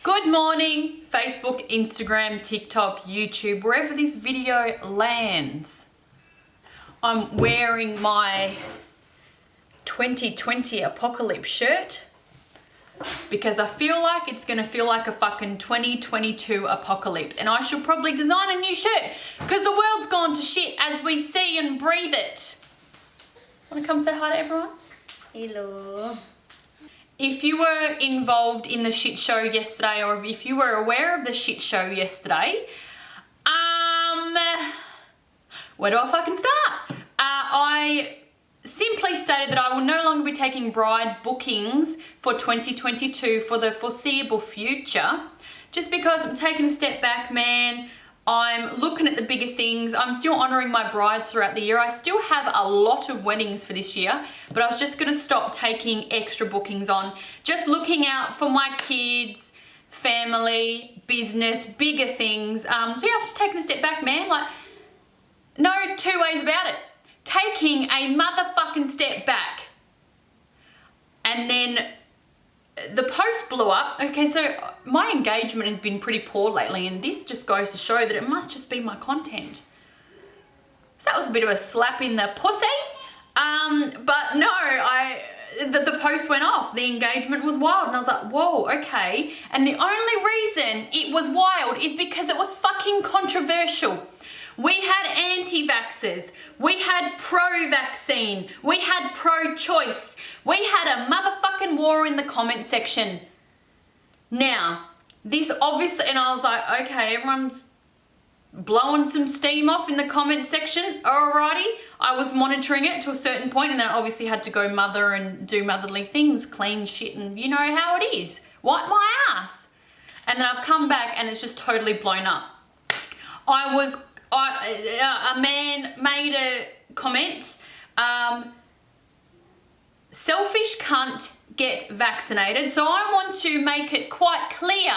Good morning, Facebook, Instagram, TikTok, YouTube, wherever this video lands. I'm wearing my 2020 apocalypse shirt because I feel like it's gonna feel like a fucking 2022 apocalypse, and I should probably design a new shirt because the world's gone to shit as we see and breathe it. Wanna come say hi to everyone? Hello. If you were involved in the shit show yesterday, or if you were aware of the shit show yesterday, where do I fucking start? I simply stated that I will no longer be taking bride bookings for 2022 for the foreseeable future, just because I'm taking a step back, man. I'm looking at the bigger things. I'm still honouring my brides throughout the year. I still have a lot of weddings for this year, but I was just going to stop taking extra bookings on. Just looking out for my kids, family, business, bigger things. So yeah, I've just taken a step back, man. Like, no two ways about it. Taking a motherfucking step back. And then the post blew up. Okay, so my engagement has been pretty poor lately, and this just goes to show that it must just be my content. So that was a bit of a slap in the pussy. But no, the post went off. The engagement was wild, and I was like, whoa, okay. And the only reason it was wild is because it was fucking controversial. We had anti-vaxxers, we had pro-vaccine, we had pro-choice, we had a motherfucking war in the comment section. Now, this obviously, and I was like, okay, everyone's blowing some steam off in the comment section, alrighty. I was monitoring it to a certain point, and then I obviously had to go mother and do motherly things, clean shit, and you know how it is. Wipe my ass. And then I've come back and it's just totally blown up. A man made a comment, selfish cunt, get vaccinated. So I want to make it quite clear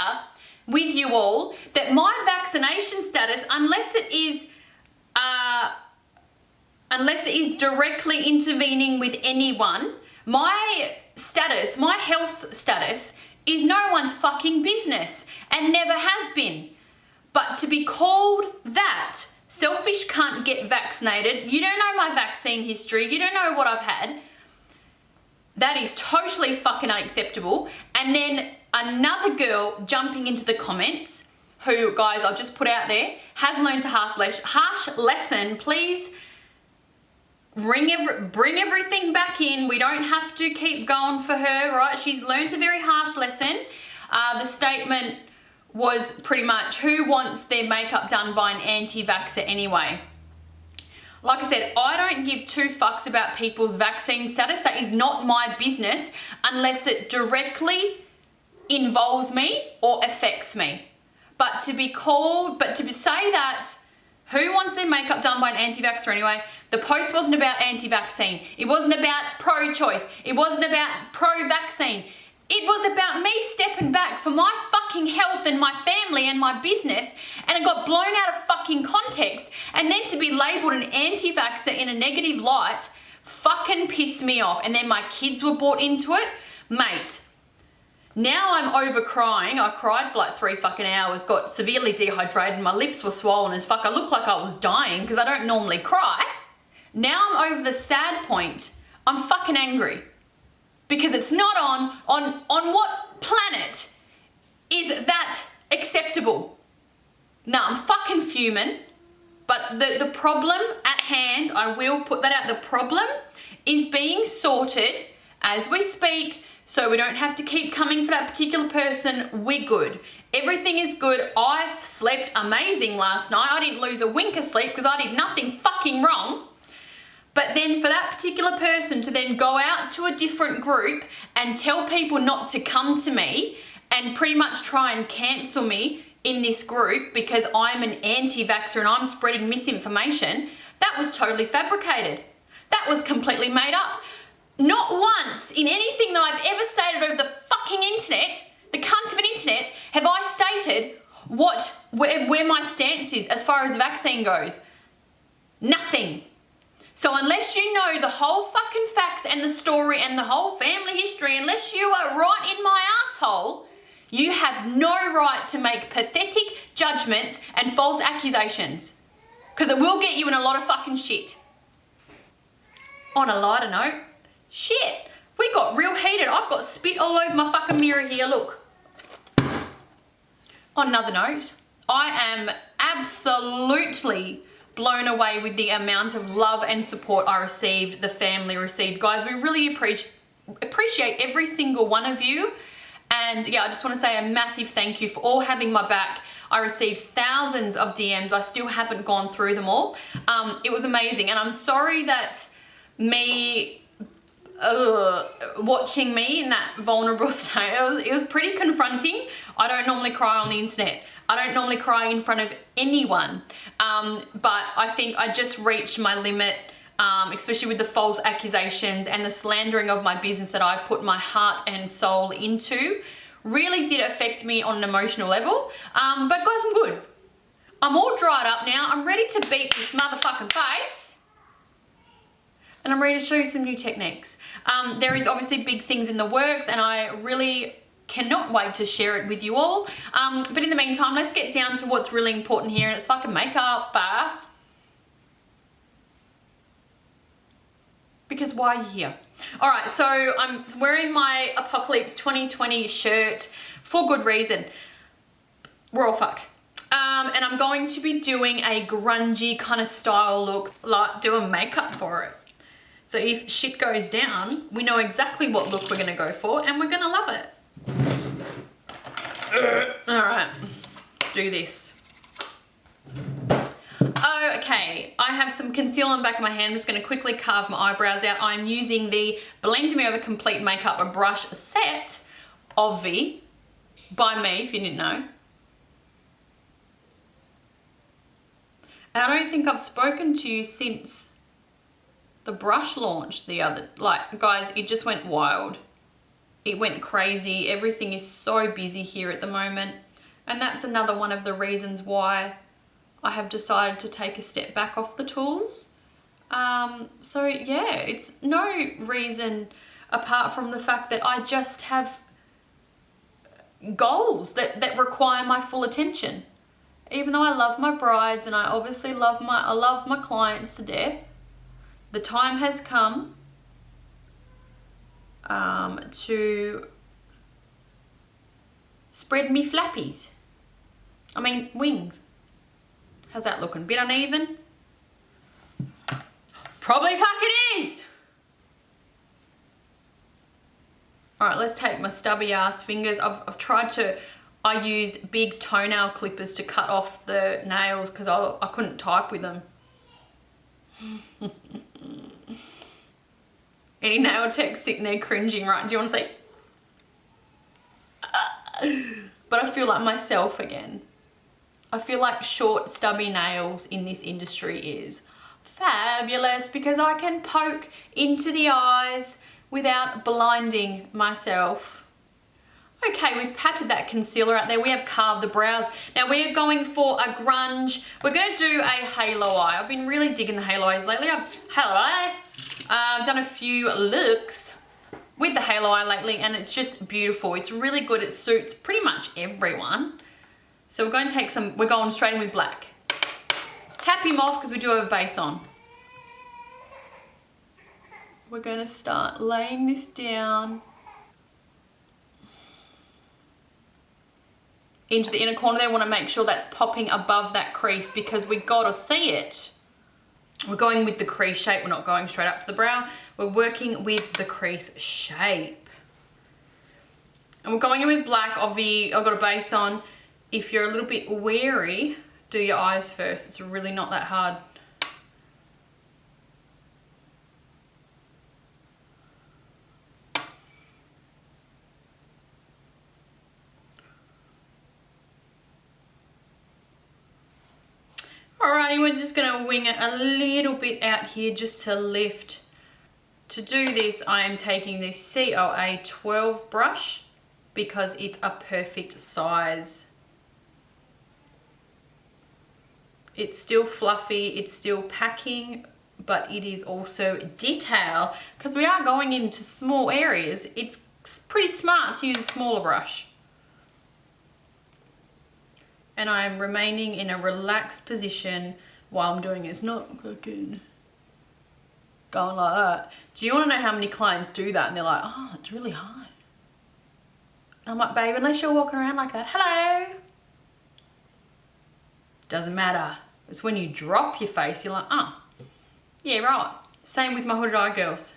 with you all that my vaccination status, unless it is directly intervening with anyone, my status, my health status is no one's fucking business and never has been. But to be called that, selfish cunt, get vaccinated, you don't know my vaccine history, you don't know what I've had, that is totally fucking unacceptable. And then another girl jumping into the comments, who, guys, I'll just put out there, has learned a harsh lesson. Please bring everything back in. We don't have to keep going for her, right? She's learned a very harsh lesson. The statement was pretty much, who wants their makeup done by an anti-vaxxer anyway? Like I said, I don't give two fucks about people's vaccine status. That is not my business unless it directly involves me or affects me. But to say that, who wants their makeup done by an anti-vaxxer anyway? The post wasn't about anti-vaccine. It wasn't about pro-choice. It wasn't about pro-vaccine. It was about me stepping back for my fucking health and my family and my business, and it got blown out of fucking context, and then to be labelled an anti-vaxxer in a negative light fucking pissed me off. And then my kids were bought into it. Mate, now I'm over crying. I cried for like 3 fucking hours, got severely dehydrated, my lips were swollen as fuck. I looked like I was dying because I don't normally cry. Now I'm over the sad point. I'm fucking angry. Because it's not on what planet is that acceptable? Now I'm fucking fuming, but the problem at hand, I will put that out, the problem is being sorted as we speak, so we don't have to keep coming for that particular person. We're good. Everything is good. I slept amazing last night. I didn't lose a wink of sleep because I did nothing fucking wrong. But then for that particular person to then go out to a different group and tell people not to come to me and pretty much try and cancel me in this group because I'm an anti-vaxxer and I'm spreading misinformation, that was totally fabricated. That was completely made up. Not once in anything that I've ever stated over the fucking internet, the cunt of an internet, have I stated where my stance is as far as the vaccine goes. Nothing. So unless you know the whole fucking facts and the story and the whole family history, unless you are right in my asshole, You have no right to make pathetic judgments and false accusations, because it will get you in a lot of fucking shit. On a lighter note, shit, we got real heated. I've got spit all over my fucking mirror here, look. On another note, I am absolutely blown away with the amount of love and support I received, the family received. Guys, we really appreciate every single one of you. And yeah, I just want to say a massive thank you for all having my back. I received thousands of DMs. I still haven't gone through them all. It was amazing. And I'm sorry that watching me in that vulnerable state, it was pretty confronting. I don't normally cry on the internet. I don't normally cry in front of anyone. But I think I just reached my limit, especially with the false accusations and the slandering of my business that I put my heart and soul into. Really did affect me on an emotional level. But guys, I'm good. I'm all dried up now. I'm ready to beat this motherfucking face. And I'm ready to show you some new techniques. There is obviously big things in the works, and I really cannot wait to share it with you all. But in the meantime, let's get down to what's really important here, and it's fucking makeup. Because why are you here? All right, so I'm wearing my Apocalypse 2020 shirt for good reason. We're all fucked. And I'm going to be doing a grungy kind of style look, like doing makeup for it. So if shit goes down, we know exactly what look we're gonna go for, and we're gonna love it. All right, let's do this. Okay, I have some concealer on the back of my hand. I'm just gonna quickly carve my eyebrows out. I'm using the Blend Me Over Complete Makeup brush set of V by me, if you didn't know. And I don't think I've spoken to you since the brush launch guys, it just went wild. It went crazy. Everything is so busy here at the moment. And that's another one of the reasons why I have decided to take a step back off the tools. So yeah, it's no reason apart from the fact that I just have goals that require my full attention. Even though I love my brides and I obviously love my clients to death, the time has come to spread me flappies. I mean, wings. How's that looking? Bit uneven? Probably fucking is! Alright, let's take my stubby ass fingers. I've tried to, I use big toenail clippers to cut off the nails because I couldn't type with them. Any nail tech sitting there cringing, right? Do you want to say? But I feel like myself again. I feel like short, stubby nails in this industry is fabulous because I can poke into the eyes without blinding myself. Okay, we've patted that concealer out there. We have carved the brows. Now we are going for a grunge. We're going to do a halo eye. I've been really digging the halo eyes lately. I've done a few looks with the halo eye lately, and it's just beautiful. It's really good. It suits pretty much everyone. So we're going to take some, we're going straight in with black. Tap him off because we do have a base on. We're going to start laying this down into the inner corner there. I want to make sure that's popping above that crease because we got to see it. We're going with the crease shape. We're not going straight up to the brow. We're working with the crease shape. And we're going in with black. I've got a base on. If you're a little bit wary, do your eyes first. It's really not that hard. Alrighty, we're just going to wing it a little bit out here just to lift. To do this, I am taking this COA 12 brush because it's a perfect size. It's still fluffy, it's still packing, but it is also detail because we are going into small areas. It's pretty smart to use a smaller brush. And I'm remaining in a relaxed position while I'm doing it. It's not fucking going like that. Do you want to know how many clients do that? And they're like, oh, it's really high. And I'm like, babe, unless you're walking around like that, hello. Doesn't matter. It's when you drop your face, you're like, oh, yeah, right. Same with my hooded eye girls.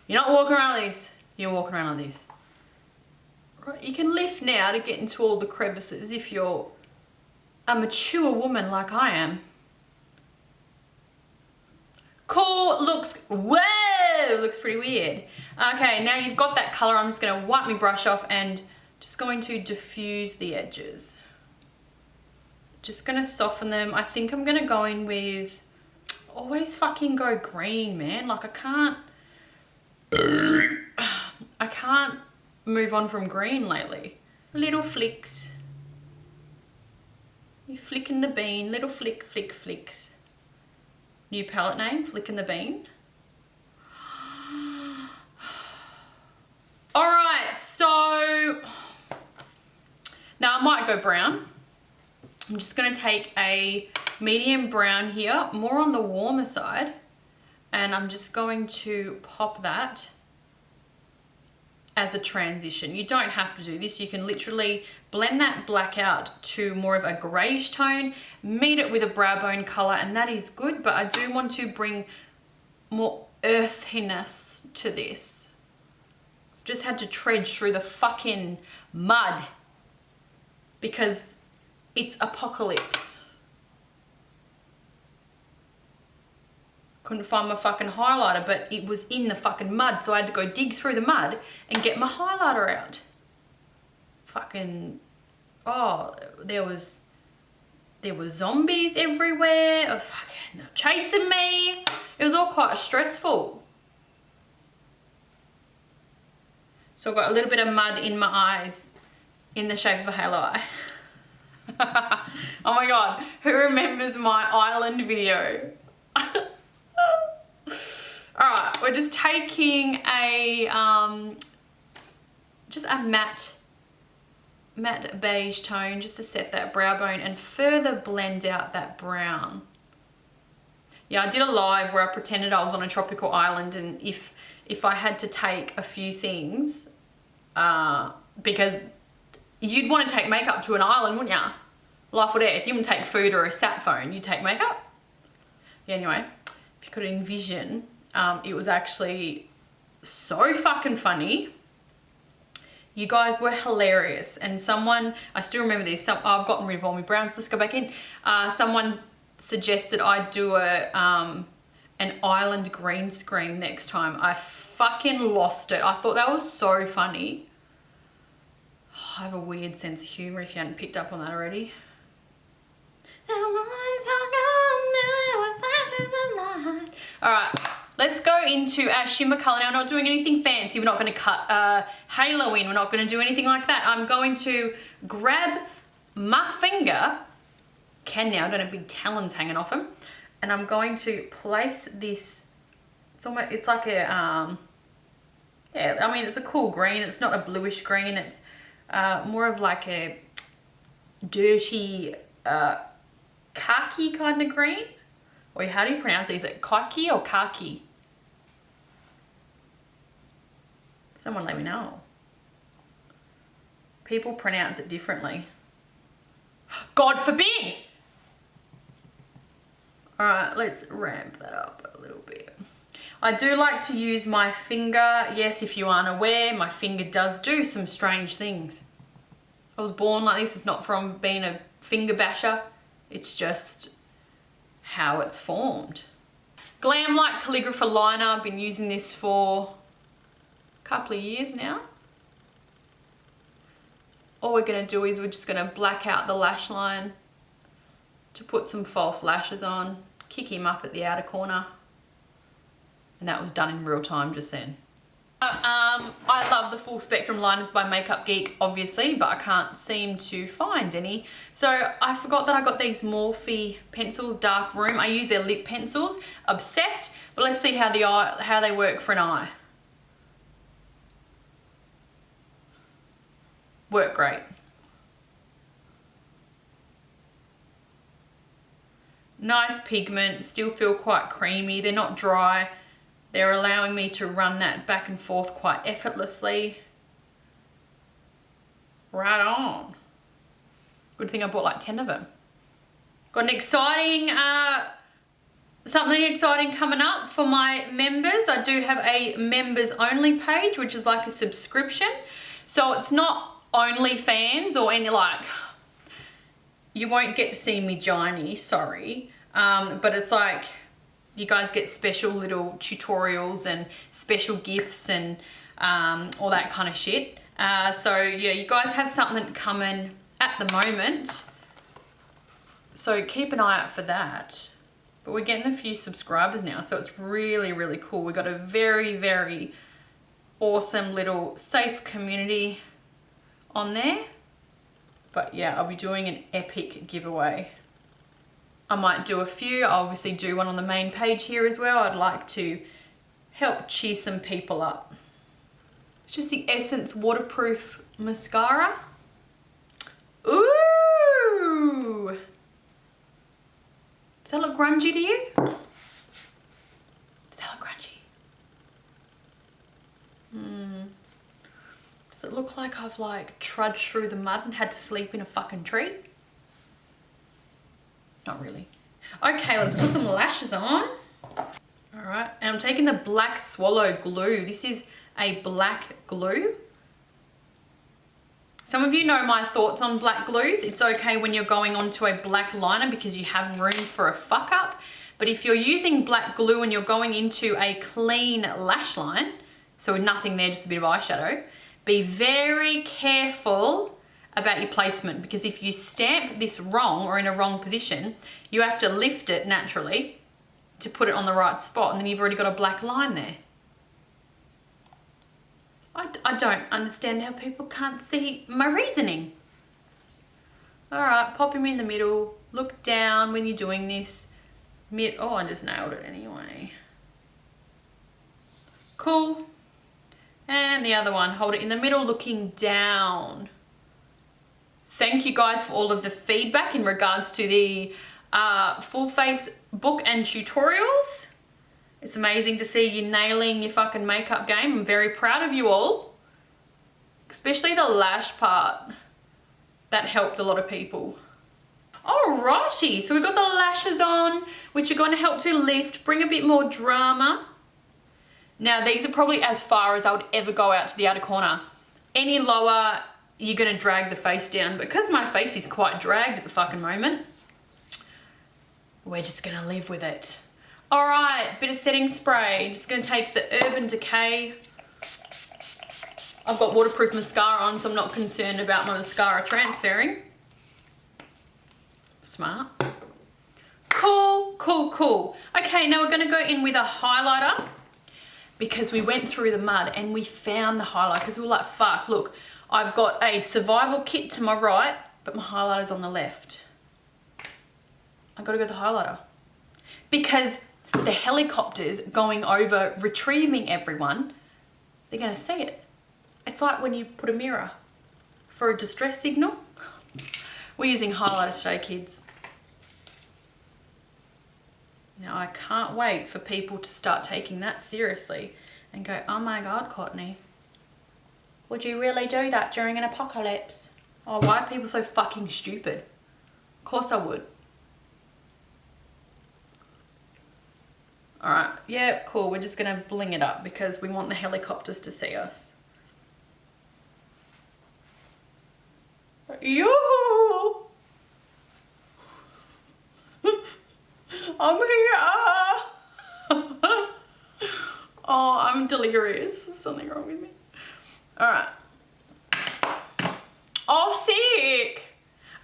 You're not walking around like this. You're walking around like this. Right, you can lift now to get into all the crevices if you're a mature woman like I am. Cool, looks, whoa, looks pretty weird. Okay, now you've got that color, I'm just gonna wipe my brush off and just going to diffuse the edges. Just gonna soften them. I think I'm gonna go in with, always fucking go green, man. Like I can't move on from green lately. Little flicks. You flicking the bean, little flick, flick, flicks. New palette name, Flicking the Bean. All right, so now I might go brown. I'm just gonna take a medium brown here, more on the warmer side, and I'm just going to pop that as a transition. You don't have to do this. You can literally blend that black out to more of a greyish tone, meet it with a brow bone colour, and that is good, but I do want to bring more earthiness to this. Just had to trudge through the fucking mud because it's apocalypse. Couldn't find my fucking highlighter, but it was in the fucking mud, so I had to go dig through the mud and get my highlighter out. Fucking, oh, there was zombies everywhere. It was fucking chasing me. It was all quite stressful. So I've got a little bit of mud in my eyes in the shape of a halo eye. Oh my God, who remembers my island video? Alright, we're just taking a just a matte beige tone just to set that brow bone and further blend out that brown. Yeah, I did a live where I pretended I was on a tropical island, and if I had to take a few things, because you'd want to take makeup to an island, wouldn't ya? Life or death. You wouldn't take food or a sat phone, you'd take makeup. Yeah, anyway, if you could envision, it was actually so fucking funny. You guys were hilarious, and someone, I still remember this, I've gotten rid of all my browns, let's go back in. Someone suggested I do an island green screen next time. I fucking lost it. I thought that was so funny. I have a weird sense of humour if you hadn't picked up on that already. Alright, let's go into our shimmer colour. Now, we're not doing anything fancy. We're not going to cut a halo in. We're not going to do anything like that. I'm going to grab my finger, can now, I don't have big talons hanging off them, and I'm going to place this, it's like a, yeah, I mean, it's a cool green. It's not a bluish green. It's more of like a dirty, khaki kind of green. Or how do you pronounce it? Is it khaki or khaki? Someone let me know. People pronounce it differently. God forbid! Alright, let's ramp that up a little bit. I do like to use my finger. Yes, if you aren't aware, my finger does do some strange things. I was born like this. It's not from being a finger basher. It's just how it's formed. Glamlite calligrapher liner. I've been using this for a couple of years now. All we're going to do is we're just going to black out the lash line to put some false lashes on, kick him up at the outer corner, and that was done in real time just then. I love the full spectrum liners by Makeup Geek, obviously, but I can't seem to find any. So I forgot that I got these Morphe pencils, Dark Room. I use their lip pencils. Obsessed, but let's see how they work for an eye. Work great. Nice pigment, still feel quite creamy. They're not dry. They're allowing me to run that back and forth quite effortlessly. Right on. Good thing I bought like 10 of them. Got an exciting, something exciting coming up for my members. I do have a members only page, which is like a subscription. So it's not OnlyFans or any like, you won't get to see me Giny, sorry. But it's like, you guys get special little tutorials and special gifts and all that kind of shit. So yeah, you guys have something coming at the moment. So keep an eye out for that. But we're getting a few subscribers now, so it's really, really cool. We've got a very, very awesome little safe community on there. But yeah, I'll be doing an epic giveaway. I might do a few. I'll obviously do one on the main page here as well. I'd like to help cheer some people up. It's just the Essence Waterproof Mascara. Ooh! Does that look grungy to you? Does that look grungy? Does it look like I've like trudged through the mud and had to sleep in a fucking tree? Not really. Okay, let's put some lashes on. All right, and I'm taking the Blackswallow glue. This is a black glue. Some of you know my thoughts on black glues. It's okay when you're going onto a black liner because you have room for a fuck up. But if you're using black glue and you're going into a clean lash line, so with nothing there, just a bit of eyeshadow, be very careful about your placement, because if you stamp this wrong or in a wrong position, you have to lift it naturally to put it on the right spot, and then you've already got a black line there. I don't understand how people can't see my reasoning. All right, pop him in the middle. Look down when you're doing this. Oh, I just nailed it anyway. Cool. And the other one, hold it in the middle, looking down. Thank you guys for all of the feedback in regards to the full face book and tutorials. It's amazing to see you nailing your fucking makeup game. I'm very proud of you all. Especially the lash part. That helped a lot of people. Alrighty, so we've got the lashes on, which are going to help to lift, bring a bit more drama. Now these are probably as far as I would ever go out to the outer corner. Any lower, you're going to drag the face down. Because my face is quite dragged at the fucking moment, we're just going to live with it. All right, bit of setting spray. Just gonna take the Urban Decay. I've got waterproof mascara on, so I'm not concerned about my mascara transferring. Smart. Cool, cool, cool. Okay, now we're gonna go in with a highlighter, because we went through the mud and we found the highlight, because we were like, fuck, look, I've got a survival kit to my right, but my highlighter's on the left. I gotta go with the highlighter. Because the helicopters going over retrieving everyone, they're gonna see it. It's like when you put a mirror for a distress signal. We're using highlighter today, kids. Now I can't wait for people to start taking that seriously and go, oh my God, Courtney, would you really do that during an apocalypse? Oh, why are people so fucking stupid? Of course I would. All right, yeah, cool. We're just gonna bling it up because we want the helicopters to see us. Yoo! I'm here! Oh, I'm delirious. There's something wrong with me. All right. Oh, sick!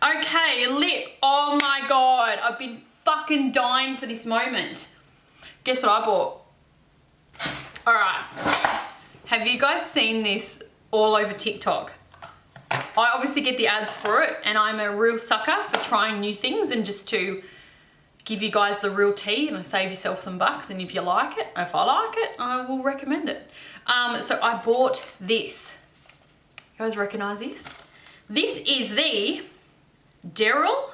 Okay, lip. Oh my God, I've been fucking dying for this moment. Guess what I bought? All right. Have you guys seen this all over TikTok? I obviously get the ads for it, and I'm a real sucker for trying new things and just to give you guys the real tea and save yourself some bucks. And if you like it, if I like it, I will recommend it. So I bought this. You guys recognize this? This is the Daryl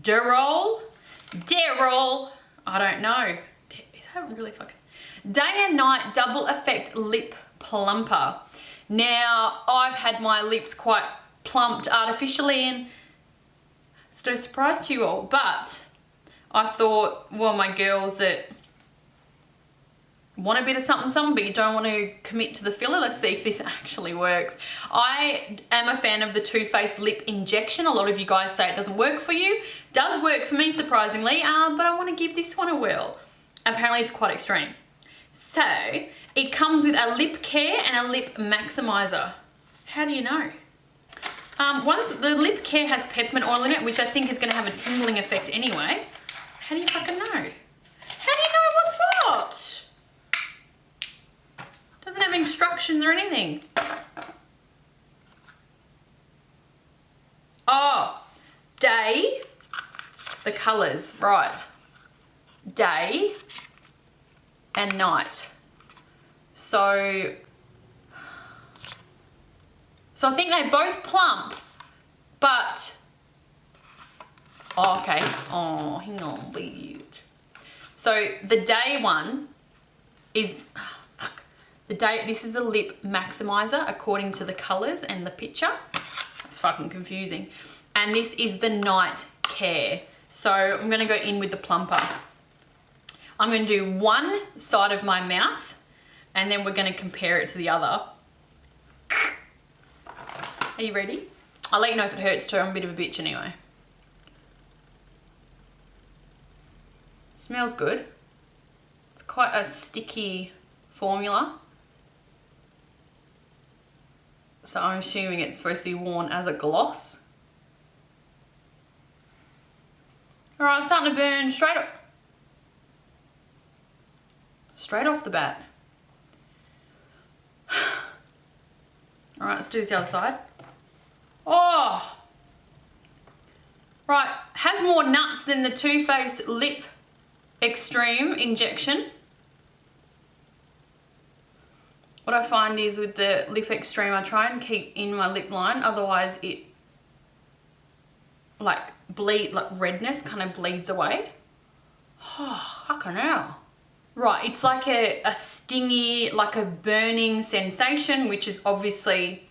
Derol, I don't know. Is that really fucking... Day and Night Double Effect Lip Plumper. Now, I've had my lips quite plumped artificially and it's no surprise to you all, but I thought, well, my girls that want a bit of something, but you don't want to commit to the filler, let's see if this actually works. I am a fan of the Too Faced Lip Injection. A lot of you guys say it doesn't work for you. It does work for me, surprisingly, but I want to give this one a whirl. Apparently it's quite extreme. So, it comes with a lip care and a lip maximizer. How do you know? Once the lip care has peppermint oil in it, which I think is going to have a tingling effect anyway. How do you fucking know? How do you know what's what? Doesn't have instructions or anything. Oh, day, the colours, right. Day and night. So I think they both plump, but, oh, okay. Oh, hang on, weird. So the day one is, this is the lip maximizer according to the colours and the picture. It's fucking confusing. And this is the night care. So I'm gonna go in with the plumper. I'm gonna do one side of my mouth and then we're gonna compare it to the other. Are you ready? I'll let you know if it hurts too. I'm a bit of a bitch anyway. Smells good. It's quite a sticky formula. So I'm assuming it's supposed to be worn as a gloss. All right, it's starting to burn straight off the bat. All right, let's do this the other side. Oh! Right, has more nuts than the Too Faced Lip Extreme Injection. What I find is with the Lip Extreme, I try and keep in my lip line, otherwise it like redness kind of bleeds away. Oh, fucking hell. Right, it's like a stingy, like a burning sensation, which is obviously,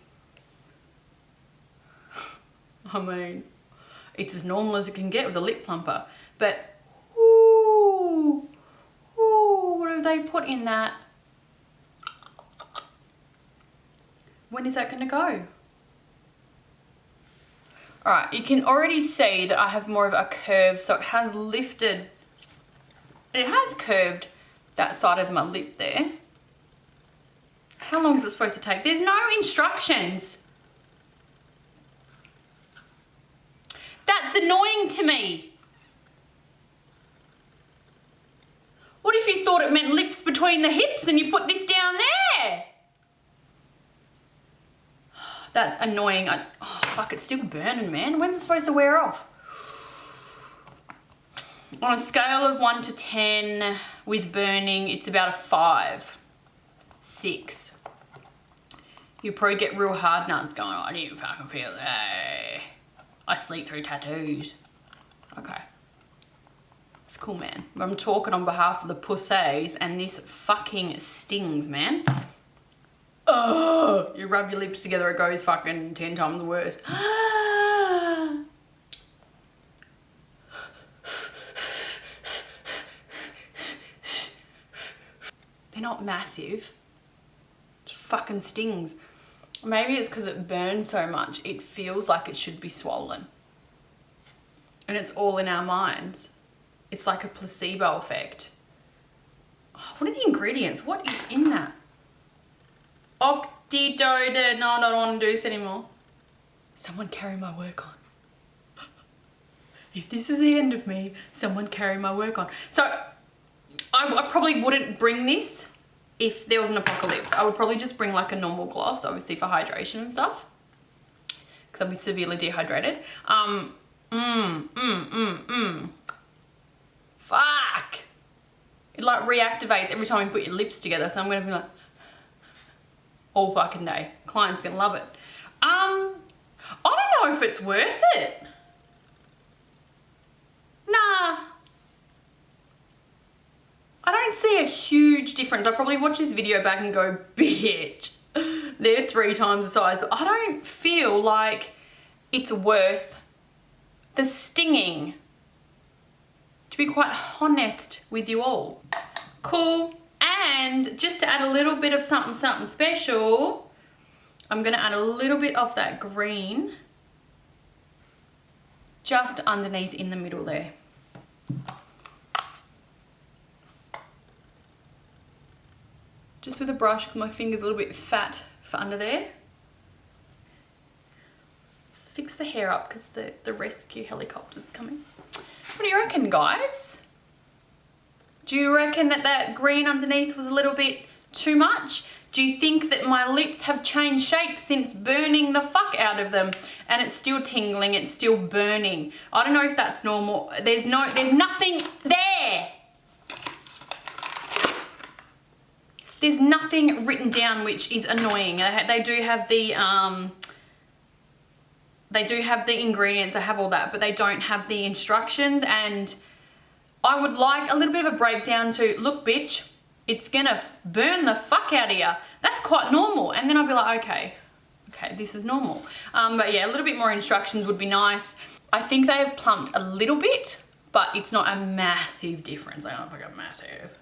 I mean, it's as normal as it can get with a lip plumper. But, ooh, what have they put in that? When is that gonna go? All right, you can already see that I have more of a curve, so it has lifted, it has curved that side of my lip there. How long is it supposed to take? There's no instructions. That's annoying to me. What if you thought it meant lips between the hips and you put this down there? That's annoying. Oh, fuck, it's still burning, man. When's it supposed to wear off? On a scale of 1 to 10 with burning, it's about a 5, 6. You probably get real hard nuts going, oh, I didn't fucking feel that. I sleep through tattoos. Okay. It's cool, man. I'm talking on behalf of the pussies and this fucking stings, man. Oh, you rub your lips together, it goes fucking 10 times worse. They're not massive. It fucking stings. Maybe it's because it burns so much, it feels like it should be swollen. And it's all in our minds. It's like a placebo effect. Oh, what are the ingredients? What is in that? Octidoda. No, I don't want to do this anymore. Someone carry my work on. If this is the end of me, someone carry my work on. So I probably wouldn't bring this if there was an apocalypse. I would probably just bring like a normal gloss, obviously for hydration and stuff, because I'd be severely dehydrated. Fuck. It like reactivates every time you put your lips together, so I'm gonna be like all fucking day. Client's gonna love it. I don't know if it's worth it. Nah. I don't see a huge difference. I'll probably watch this video back and go, bitch, they're 3 times the size. But I don't feel like it's worth the stinging, to be quite honest with you all. Cool. And just to add a little bit of something special, I'm gonna add a little bit of that green just underneath in the middle there. Just with a brush because my finger's a little bit fat for under there. Just fix the hair up because the rescue helicopter's coming. What do you reckon, guys? Do you reckon that that green underneath was a little bit too much? Do you think that my lips have changed shape since burning the fuck out of them and it's still tingling, it's still burning? I don't know if that's normal. There's nothing there. There's nothing written down, which is annoying. They do have the ingredients, they have all that, but they don't have the instructions, and I would like a little bit of a breakdown to, look bitch, it's gonna burn the fuck out of you. That's quite normal. And then I'll be like, okay, this is normal. But yeah, a little bit more instructions would be nice. I think they have plumped a little bit, but it's not a massive difference. I don't know if I got massive.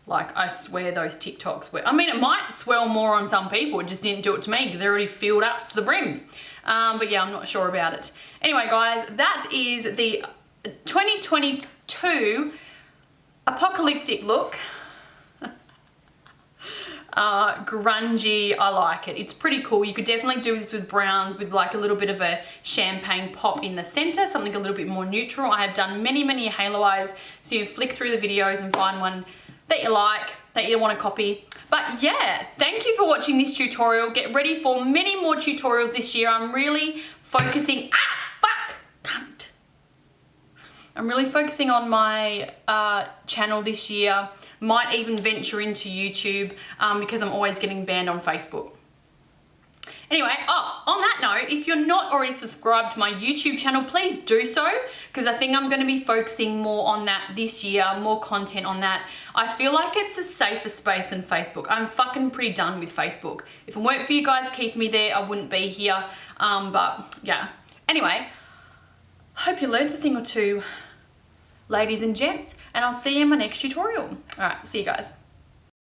Like, I swear those TikToks were, I mean, it might swell more on some people. It just didn't do it to me because they're already filled up to the brim. But yeah, I'm not sure about it. Anyway, guys, that is the 2022 apocalyptic look. Grungy, I like it. It's pretty cool. You could definitely do this with browns with like a little bit of a champagne pop in the center, something a little bit more neutral. I have done many halo eyes, so you flick through the videos and find one that you like, that you want to copy. But yeah, thank you for watching this tutorial. Get ready for many more tutorials this year. I'm really focusing, I'm really focusing on my channel this year. Might even venture into YouTube because I'm always getting banned on Facebook. Anyway, on that note, if you're not already subscribed to my YouTube channel, please do so, because I think I'm going to be focusing more on that this year, more content on that. I feel like it's a safer space than Facebook. I'm fucking pretty done with Facebook. If it weren't for you guys keeping me there, I wouldn't be here. But yeah. Anyway, hope you learned a thing or two, ladies and gents, and I'll see you in my next tutorial. All right, see you guys.